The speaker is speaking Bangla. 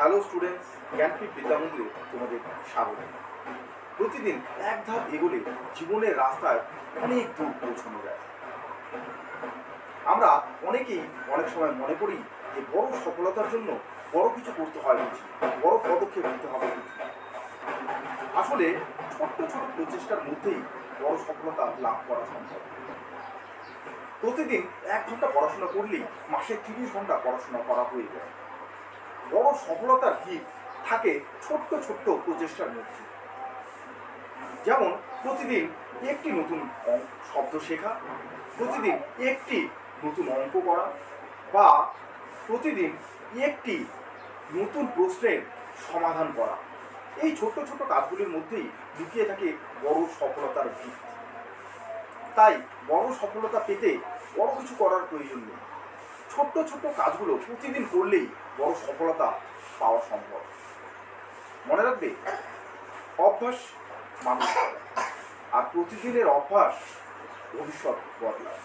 হ্যালো স্টুডেন্টস, জ্ঞানপীঠ বিদ্যামন্দিরে তোমাদের স্বাগত। প্রতিদিন এক ধাপ এগোলে জীবনের রাস্তায় অনেক দূর পৌঁছানো যায়। আমরা অনেকেই অনেক সময় মনে করি যে বড় সফলতার জন্য বড় কিছু করতে হয় বুঝি, বড় পদক্ষেপ নিতে হবে বুঝি। আসলে ছোট্ট ছোট প্রচেষ্টার মধ্যেই বড় সফলতা লাভ করা সম্ভব। প্রতিদিন 1 ঘন্টা পড়াশোনা করলেই মাসে 30 ঘন্টা পড়াশোনা করা হয়ে যায়। বড় সফলতার ভিত থাকে ছোট্ট ছোট্ট প্রচেষ্টার মধ্যে। যেমন প্রতিদিন একটি নতুন শব্দ শেখা, প্রতিদিন একটি নতুন অঙ্ক করা, বা প্রতিদিন একটি নতুন প্রশ্নের সমাধান করা। এই ছোট্ট ছোট্ট কাজগুলির মধ্যেই লুকিয়ে থাকে বড় সফলতার ভিত। তাই বড় সফলতা পেতে বড় কিছু করার প্রয়োজন নেই। ছোট্ট ছোট্ট কাজগুলো প্রতিদিন করলেই বড় সফলতা পাওয়া সম্ভব। মনে রাখবে, অভ্যাস মানুষ করে, আর প্রতিদিনের অভ্যাস ভবিষ্যৎ বদলায়।